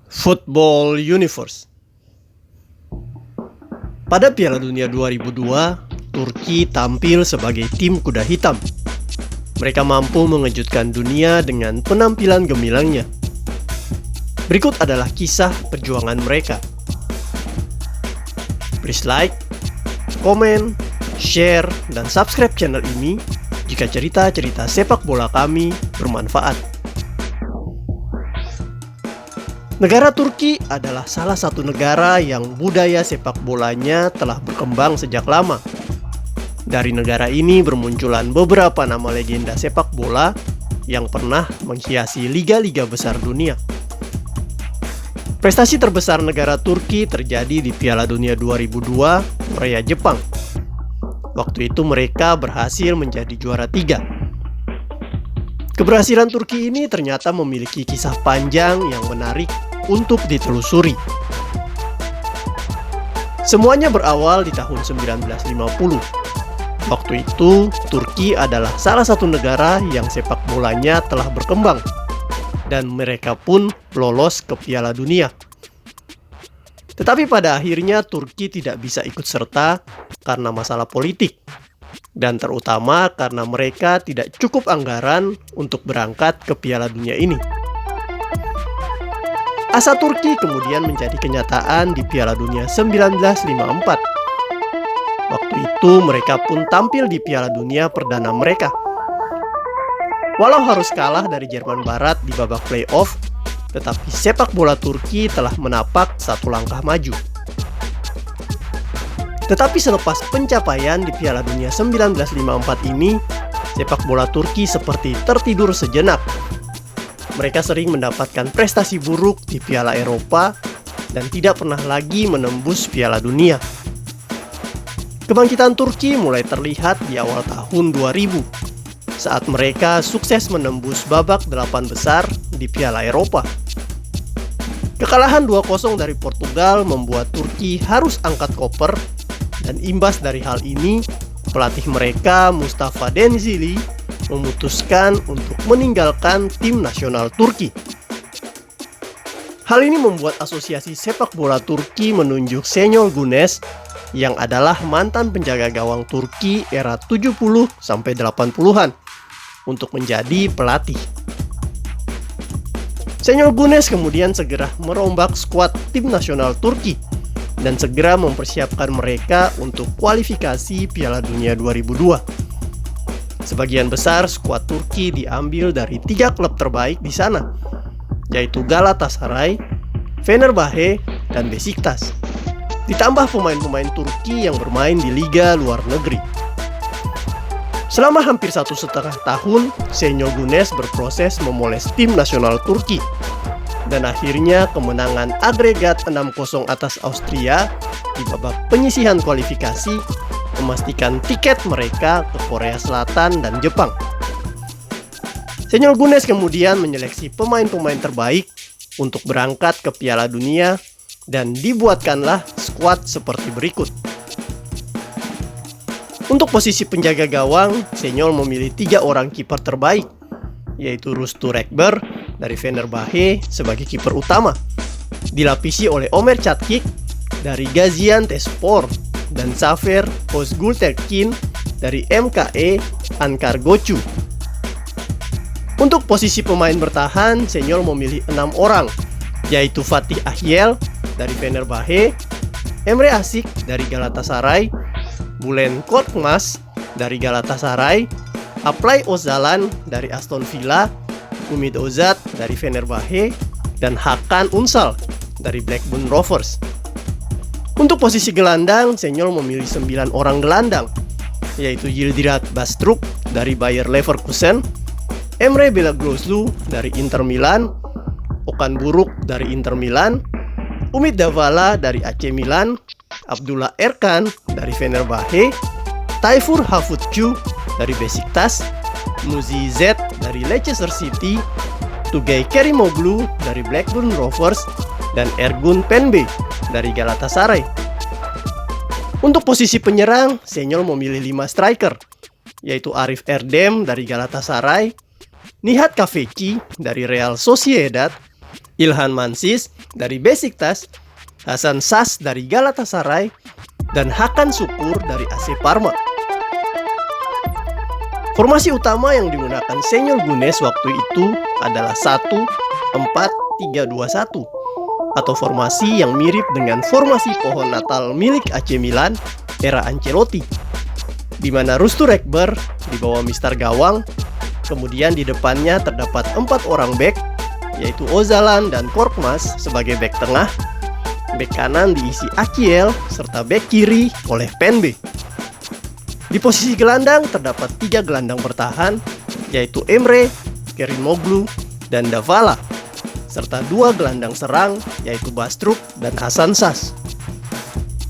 Football Universe. Pada Piala Dunia 2002, Turki tampil sebagai tim kuda hitam. Mereka mampu mengejutkan dunia dengan penampilan gemilangnya. Berikut adalah kisah perjuangan mereka. Please like, komen, share, dan subscribe channel ini jika cerita-cerita sepak bola kami bermanfaat. Negara Turki adalah salah satu negara yang budaya sepak bolanya telah berkembang sejak lama. Dari negara ini bermunculan beberapa nama legenda sepak bola yang pernah menghiasi liga-liga besar dunia. Prestasi terbesar negara Turki terjadi di Piala Dunia 2002 Korea Jepang. Waktu itu mereka berhasil menjadi juara 3. Keberhasilan Turki ini ternyata memiliki kisah panjang yang menarik untuk ditelusuri. Semuanya berawal di tahun 1950. Waktu itu, Turki adalah salah satu negara yang sepak bolanya telah berkembang, dan mereka pun lolos ke Piala Dunia. Tetapi pada akhirnya Turki tidak bisa ikut serta karena masalah politik, dan terutama karena mereka tidak cukup anggaran untuk berangkat ke Piala Dunia ini. Asa Turki kemudian menjadi kenyataan di Piala Dunia 1954. Waktu itu mereka pun tampil di Piala Dunia perdana mereka. Walau harus kalah dari Jerman Barat di babak playoff, tetapi sepak bola Turki telah menapak satu langkah maju. Tetapi selepas pencapaian di Piala Dunia 1954 ini, sepak bola Turki seperti tertidur sejenak. Mereka sering mendapatkan prestasi buruk di Piala Eropa dan tidak pernah lagi menembus Piala Dunia. Kebangkitan Turki mulai terlihat di awal tahun 2000 saat mereka sukses menembus babak 8 besar di Piala Eropa. Kekalahan 2-0 dari Portugal membuat Turki harus angkat koper, dan imbas dari hal ini, pelatih mereka Mustafa Denizli memutuskan untuk meninggalkan tim nasional Turki. Hal ini membuat asosiasi sepak bola Turki menunjuk Şenol Güneş yang adalah mantan penjaga gawang Turki era 70-80-an untuk menjadi pelatih. Şenol Güneş kemudian segera merombak skuad tim nasional Turki dan segera mempersiapkan mereka untuk kualifikasi Piala Dunia 2002. Sebagian besar skuad Turki diambil dari 3 klub terbaik di sana, yaitu Galatasaray, Fenerbahce, dan Beşiktaş. Ditambah pemain-pemain Turki yang bermain di liga luar negeri. Selama hampir 1,5 tahun, Şenol Güneş berproses memoles tim nasional Turki. Dan akhirnya kemenangan agregat 6-0 atas Austria di babak penyisihan kualifikasi memastikan tiket mereka ke Korea Selatan dan Jepang. Şenol Güneş kemudian menyeleksi pemain-pemain terbaik untuk berangkat ke Piala Dunia dan dibuatkanlah skuad seperti berikut. Untuk posisi penjaga gawang, Şenol memilih 3 orang kiper terbaik, yaitu Rustu Rekber dari Fenerbahce sebagai kiper utama, dilapisi oleh Ömer Çatkik dari Gaziantepspor dan Zafer Özgürtekin dari MKE Ankaragücü. Untuk posisi pemain bertahan, Şenol memilih 6 orang, yaitu Fatih Ahyel dari Fenerbahce, Emre Asik dari Galatasaray, Bülent Korkmaz dari Galatasaray, Aplay Öcalan dari Aston Villa, Ümit Özat dari Fenerbahce, dan Hakan Ünsal dari Blackburn Rovers. Untuk posisi gelandang, Şenol memilih 9 orang gelandang, yaitu Yildirat Bastruk dari Bayer Leverkusen, Emre Belözoğlu dari Inter Milan, Okan Buruk dari Inter Milan, Umit Davala dari AC Milan, Abdullah Erkan dari Fenerbahce, Tayfur Havuzcu dari Beşiktaş, Muzi Z dari Leicester City, Tugay Kerimoglu dari Blackburn Rovers, dan Ergun Penbe dari Galatasaray. Untuk posisi penyerang, Şenol memilih 5 striker, yaitu Arif Erdem dari Galatasaray, Nihat Kafeci dari Real Sociedad, Ilhan Mansis dari Besiktas, Hasan Şaş dari Galatasaray, dan Hakan Şükür dari AC Parma. Formasi utama yang digunakan Senyor Gunes waktu itu adalah 1-4-3-2-1 atau formasi yang mirip dengan formasi pohon Natal milik AC Milan era Ancelotti, di mana Rustu Rekber di bawah Mister Gawang, kemudian di depannya terdapat 4 orang bek, yaitu Öcalan dan Korkmaz sebagai bek tengah, bek kanan diisi Akyel, serta bek kiri oleh Penbe. Di posisi gelandang terdapat 3 gelandang bertahan, yaitu Emre, Kerimoglu, dan Davala, serta 2 gelandang serang, yaitu Bastruk dan Hasan Şaş.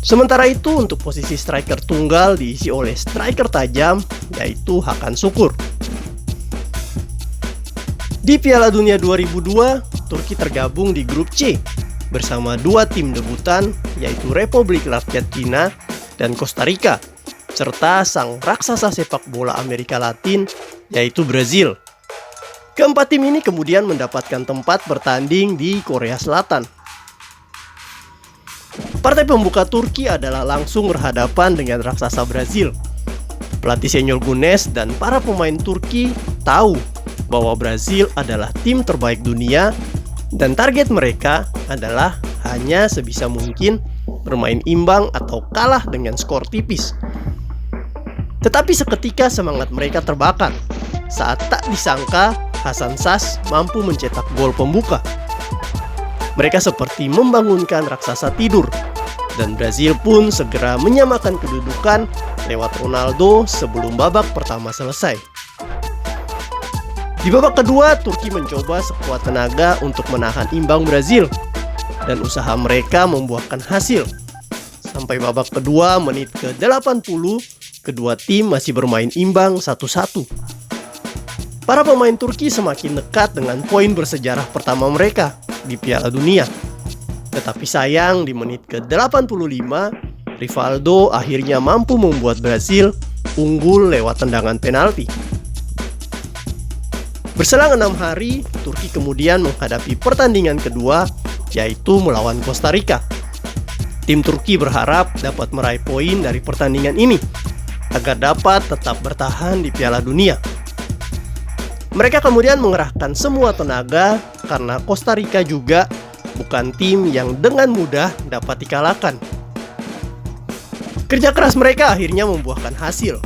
Sementara itu untuk posisi striker tunggal diisi oleh striker tajam, yaitu Hakan Şükür. Di Piala Dunia 2002, Turki tergabung di grup C bersama 2 tim debutan, yaitu Republik Rakyat Cina dan Costa Rica, serta sang raksasa sepak bola Amerika Latin, yaitu Brazil. Keempat tim ini kemudian mendapatkan tempat bertanding di Korea Selatan. Partai pembuka Turki adalah langsung berhadapan dengan raksasa Brazil. Pelatih Senyor Gunes dan para pemain Turki tahu bahwa Brazil adalah tim terbaik dunia dan target mereka adalah hanya sebisa mungkin bermain imbang atau kalah dengan skor tipis. Tetapi seketika semangat mereka terbakar saat tak disangka Hasan Şaş mampu mencetak gol pembuka. Mereka seperti membangunkan raksasa tidur, dan Brazil pun segera menyamakan kedudukan lewat Ronaldo sebelum babak pertama selesai. Di babak kedua, Turki mencoba sekuat tenaga untuk menahan imbang Brazil, dan usaha mereka membuahkan hasil. Sampai babak kedua menit ke-80, kedua tim masih bermain imbang 1-1. Para pemain Turki semakin dekat dengan poin bersejarah pertama mereka di Piala Dunia. Tetapi sayang di menit ke-85, Rivaldo akhirnya mampu membuat Brazil unggul lewat tendangan penalti. Berselang 6 hari, Turki kemudian menghadapi pertandingan kedua, yaitu melawan Costa Rica. Tim Turki berharap dapat meraih poin dari pertandingan ini agar dapat tetap bertahan di Piala Dunia. Mereka kemudian mengerahkan semua tenaga karena Costa Rica juga bukan tim yang dengan mudah dapat dikalahkan. Kerja keras mereka akhirnya membuahkan hasil.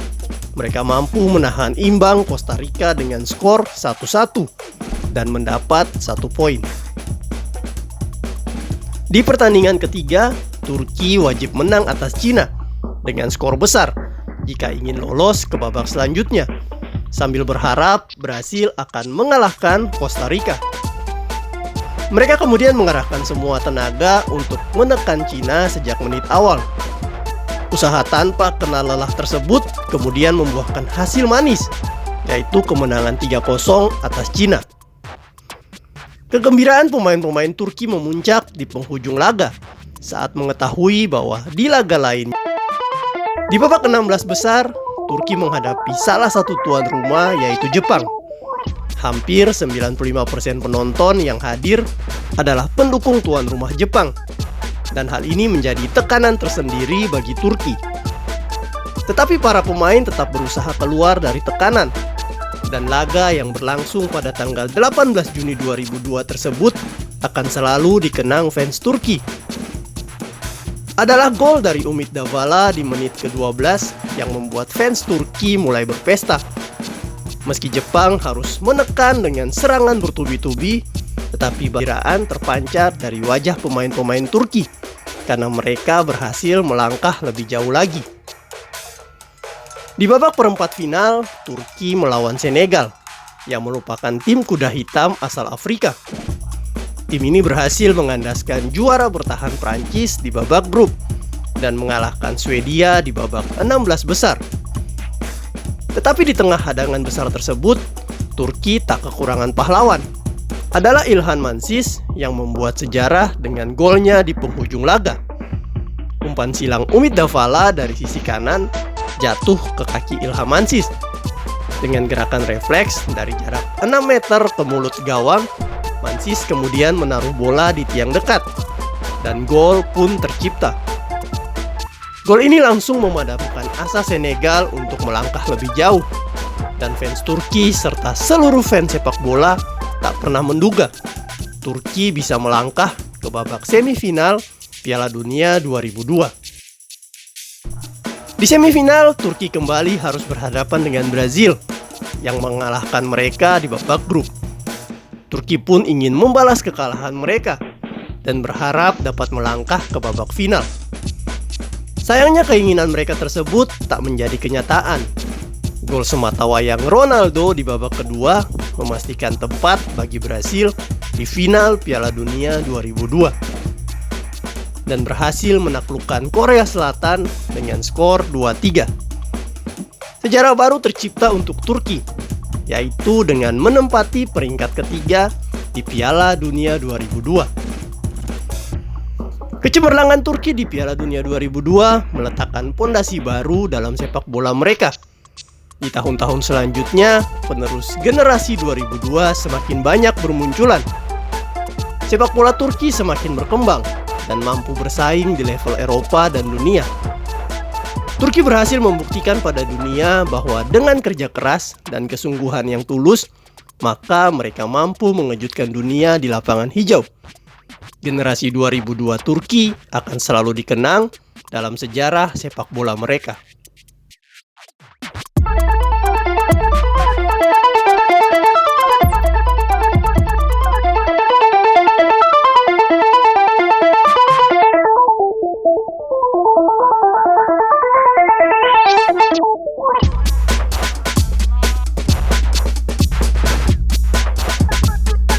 Mereka mampu menahan imbang Costa Rica dengan skor 1-1 dan mendapat 1 poin. Di pertandingan ketiga, Turki wajib menang atas Cina dengan skor besar jika ingin lolos ke babak selanjutnya, sambil berharap Brasil akan mengalahkan Costa Rica. Mereka kemudian mengerahkan semua tenaga untuk menekan Cina sejak menit awal. Usaha tanpa kenal lelah tersebut kemudian membuahkan hasil manis, yaitu kemenangan 3-0 atas Cina. Kegembiraan pemain-pemain Turki memuncak di penghujung laga saat mengetahui bahwa di laga lain, di babak 16 besar, Turki menghadapi salah satu tuan rumah, yaitu Jepang. Hampir 95% penonton yang hadir adalah pendukung tuan rumah Jepang, dan hal ini menjadi tekanan tersendiri bagi Turki. Tetapi para pemain tetap berusaha keluar dari tekanan, dan laga yang berlangsung pada tanggal 18 Juni 2002 tersebut akan selalu dikenang fans Turki. Adalah gol dari Umit Davala di menit ke-12 yang membuat fans Turki mulai berpesta. Meski Jepang harus menekan dengan serangan bertubi-tubi, tetapi kegembiraan terpancar dari wajah pemain-pemain Turki karena mereka berhasil melangkah lebih jauh lagi. Di babak perempat final, Turki melawan Senegal yang merupakan tim kuda hitam asal Afrika. Tim ini berhasil mengandaskan juara bertahan Prancis di babak grup dan mengalahkan Swedia di babak 16 besar. Tetapi di tengah hadangan besar tersebut, Turki tak kekurangan pahlawan. Adalah Ilhan Mansis yang membuat sejarah dengan golnya di penghujung laga. Umpan silang Umit Davala dari sisi kanan jatuh ke kaki Ilhan Mansis. Dengan gerakan refleks dari jarak 6 meter ke mulut gawang, Mansis kemudian menaruh bola di tiang dekat, dan gol pun tercipta. Gol ini langsung memadamkan asa Senegal untuk melangkah lebih jauh, dan fans Turki serta seluruh fans sepak bola tak pernah menduga Turki bisa melangkah ke babak semifinal Piala Dunia 2002. Di semifinal, Turki kembali harus berhadapan dengan Brazil yang mengalahkan mereka di babak grup. Turki pun ingin membalas kekalahan mereka dan berharap dapat melangkah ke babak final. Sayangnya keinginan mereka tersebut tak menjadi kenyataan. Gol sematawayang Ronaldo di babak kedua memastikan tempat bagi Brasil di final Piala Dunia 2002 dan berhasil menaklukkan Korea Selatan dengan skor 2-3. Sejarah baru tercipta untuk Turki, yaitu dengan menempati peringkat ketiga di Piala Dunia 2002. Kecemerlangan Turki di Piala Dunia 2002 meletakkan pondasi baru dalam sepak bola mereka. Di tahun-tahun selanjutnya, penerus generasi 2002 semakin banyak bermunculan. Sepak bola Turki semakin berkembang dan mampu bersaing di level Eropa dan dunia. Turki berhasil membuktikan pada dunia bahwa dengan kerja keras dan kesungguhan yang tulus, maka mereka mampu mengejutkan dunia di lapangan hijau. Generasi 2002 Turki akan selalu dikenang dalam sejarah sepak bola mereka.